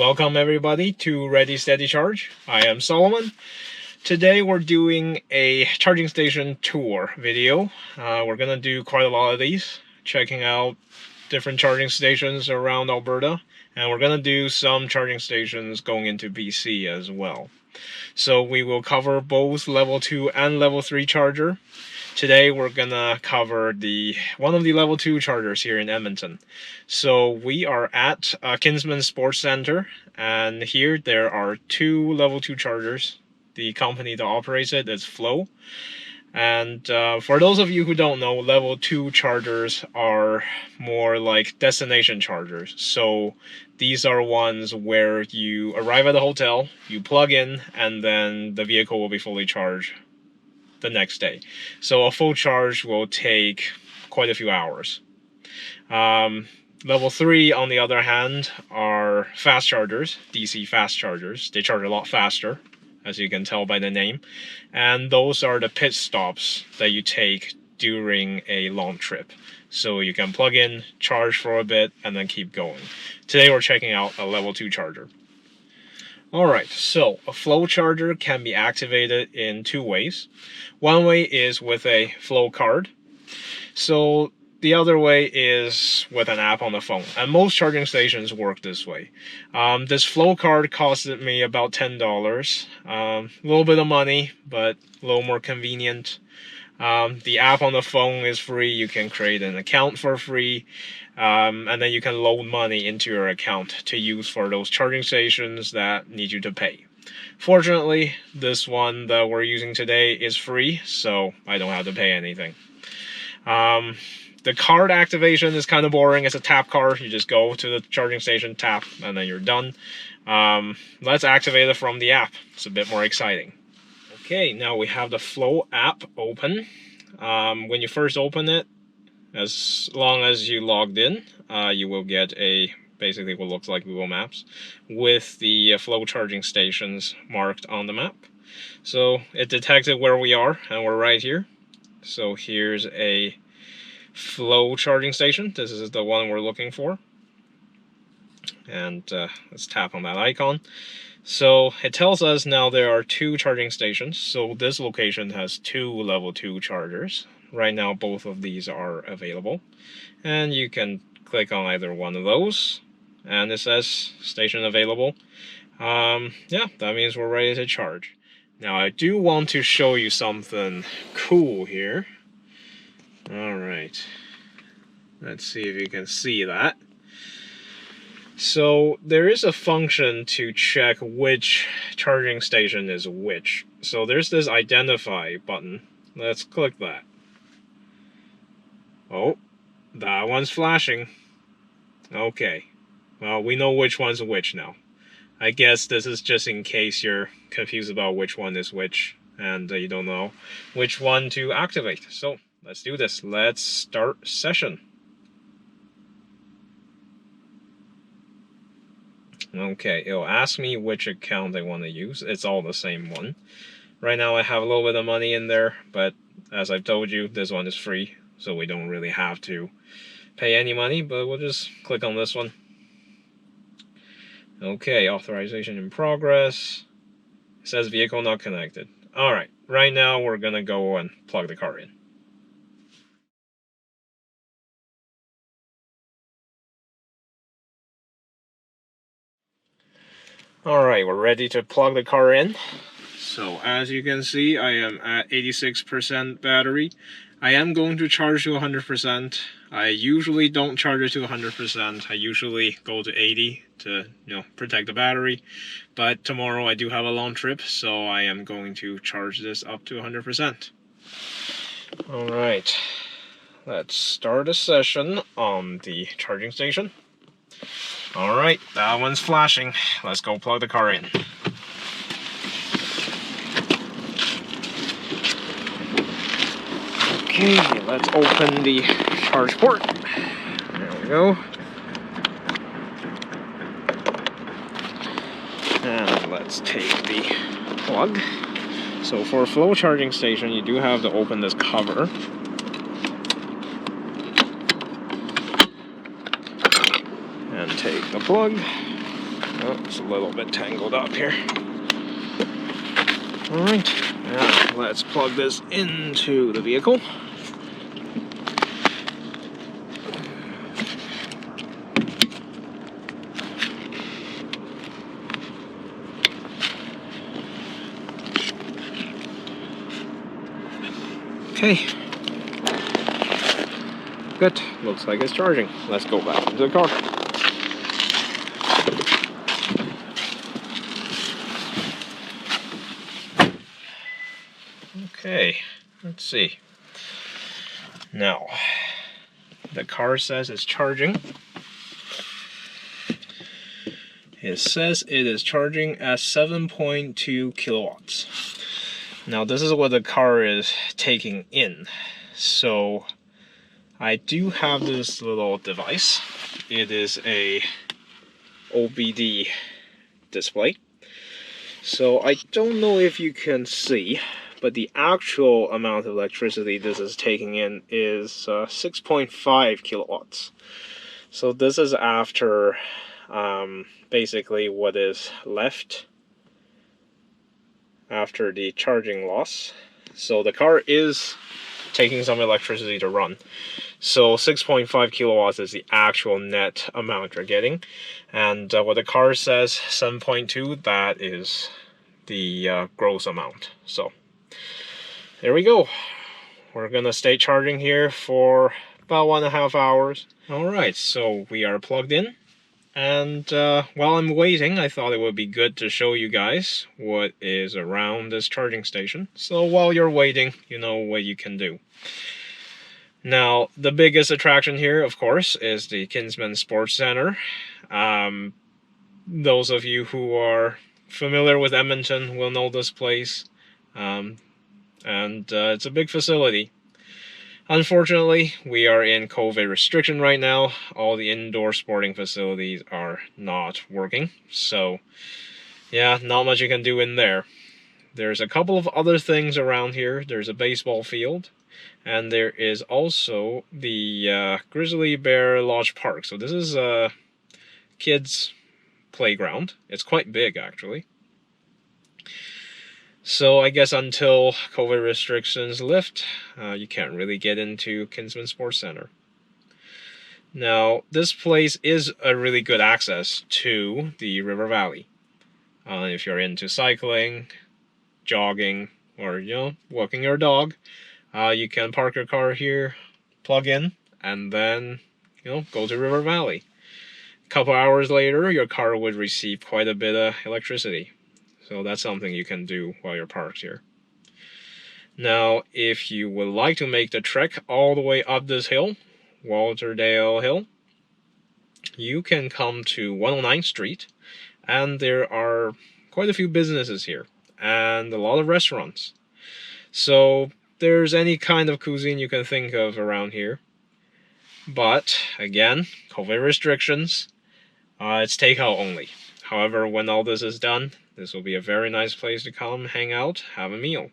Welcome everybody to Ready Steady Charge. I am Solomon. Today we're doing a charging station tour video. We're gonna do quite a lot of these, checking out different charging stations around Alberta, and we're gonna do some charging stations going into BC as well. So we will cover both level 2 and level 3 charger. Today we're gonna cover one of the level 2 chargers here in Edmonton. So we are at Kinsmen Sports Centre, and here there are 2 level 2 chargers. The company that operates it is Flo. And for those of you who don't know, level 2 chargers are more like destination chargers. So these are ones where you arrive at the hotel, you plug in, and then the vehicle will be fully charged the next day. So a full charge will take quite a few hours. Level 3, on the other hand, are fast chargers, DC fast chargers. They charge a lot faster, as you can tell by the name. And those are the pit stops that you take during a long trip. So you can plug in, charge for a bit, and then keep going. Today we're checking out a level 2 charger. Alright, so a Flo Charger can be activated in 2 ways. One way is with a Flo card. So the other way is with an app on the phone. And most charging stations work this way. This Flo card costed me about $10. A little bit of money, but a little more convenient. The app on the phone is free. You can create an account for free. And then you can load money into your account to use for those charging stations that need you to pay. Fortunately, this one that we're using today is free, so I don't have to pay anything. The card activation is kind of boring. It's a tap card. You just go to the charging station, tap, and then you're done. Let's activate it from the app. It's a bit more exciting. Okay, now we have the Flo app open. When you first open it, as long as you logged in, you will get basically what looks like Google Maps with the Flo charging stations marked on the map. So it detected where we are, and we're right here. So here's a Flo charging station. This is the one we're looking for. And let's tap on that icon. So it tells us now there are 2 charging stations. So this location has 2 level 2 chargers. Right now both of these are available, and you can click on either one of those and it says station available. Yeah, that means we're ready to charge. Now I do want to show you something cool here. Alright, let's see if you can see that. So there is a function to check which charging station is which. So there's this identify button. Let's click that. Oh, that one's flashing. Okay, well, we know which one's which now. I guess this is just in case you're confused about which one is which and you don't know which one to activate. So let's do this. Let's start session. Okay, it'll ask me which account I want to use. It's all the same one. Right now I have a little bit of money in there, but as I've told you, this one is free. So we don't really have to pay any money, but we'll just click on this one. Okay, authorization in progress. It says vehicle not connected. Alright, right now we're gonna go and plug the car in. Alright, we're ready to plug the car in. So as you can see, I am at 86% battery. I am going to charge to 100%. I usually don't charge it to 100%. I usually go to 80 to, protect the battery. But tomorrow I do have a long trip, so I am going to charge this up to 100%. Alright, let's start a session on the charging station. Alright, that one's flashing. Let's go plug the car in. Okay, let's open the charge port. There we go. And let's take the plug. So for a Flo charging station, you do have to open this cover. And take the plug. Oh, It's a little bit tangled up here. Alright, now let's plug this into the vehicle. Okay. Good. Looks like it's charging. Let's go back into the car. Okay, let's see. Now, the car says it's charging. It says it is charging at 7.2 kilowatts. Now, this is what the car is taking in. So, I do have this little device. It is a OBD display. So, I don't know if you can see, but the actual amount of electricity this is taking in is 6.5 kilowatts. So this is after basically what is left after the charging loss. So the car is taking some electricity to run. So 6.5 kilowatts is the actual net amount you're getting. And what the car says, 7.2, that is the gross amount. So there we go. We're gonna stay charging here for about 1.5 hours. Alright, so we are plugged in. And while I'm waiting, I thought it would be good to show you guys what is around this charging station. So while you're waiting, you know what you can do. Now, the biggest attraction here, of course, is the Kinsmen Sports Centre. Those of you who are familiar with Edmonton will know this place. And it's a big facility. Unfortunately, we are in COVID restriction right now. All the indoor sporting facilities are not working. So, yeah, not much you can do in there. There's a couple of other things around here. There's a baseball field. And there is also the Grizzly Bear Lodge Park. So this is a kids' playground. It's quite big, actually. So I guess until COVID restrictions lift, you can't really get into Kinsmen Sports Centre. Now, this place is a really good access to the river valley. If you're into cycling, jogging, or, walking your dog, you can park your car here, plug in, and then, go to river valley. A couple hours later, your car would receive quite a bit of electricity. So that's something you can do while you're parked here. Now, if you would like to make the trek all the way up this hill, Walterdale Hill, you can come to 109th Street, and there are quite a few businesses here, and a lot of restaurants. So there's any kind of cuisine you can think of around here. But, again, COVID restrictions, it's takeout only. However, when all this is done, this will be a very nice place to come, hang out, have a meal.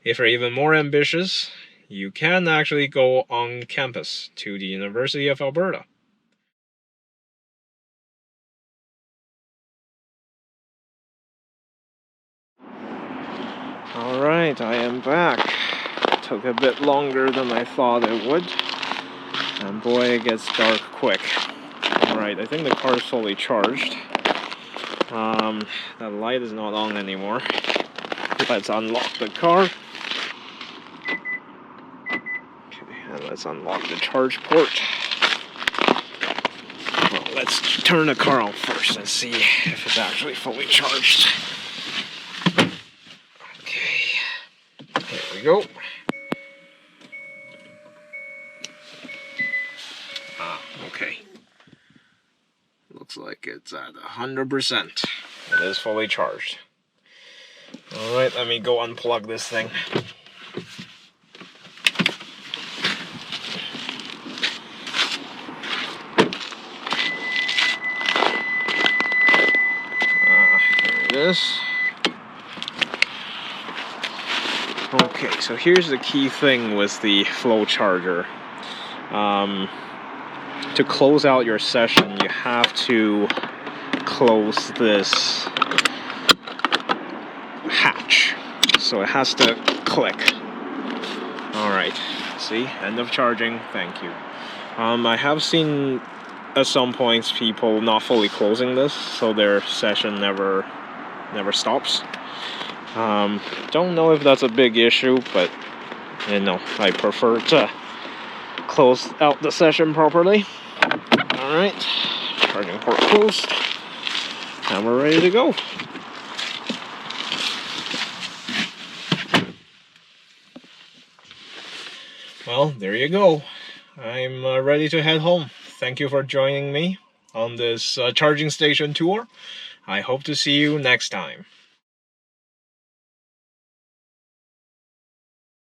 If you're even more ambitious, you can actually go on campus to the University of Alberta. Alright, I am back. It took a bit longer than I thought it would. And boy, it gets dark quick. Alright, I think the car is fully charged. The light is not on anymore. Let's unlock the car. Okay, and let's unlock the charge port. Well, let's turn the car on first and see if it's actually fully charged. Okay, here we go. Okay. Looks like it's at 100%. It is fully charged. Alright, let me go unplug this thing. Here it is. Okay, so here's the key thing with the Flo Charger. To close out your session, you have to close this hatch, so it has to click. Alright, see, end of charging, thank you. I have seen at some points people not fully closing this, so their session never stops. Don't know if that's a big issue, but you know, I prefer to close out the session properly. Alright, charging port closed, and we're ready to go. Well, there you go. I'm ready to head home. Thank you for joining me on this charging station tour. I hope to see you next time.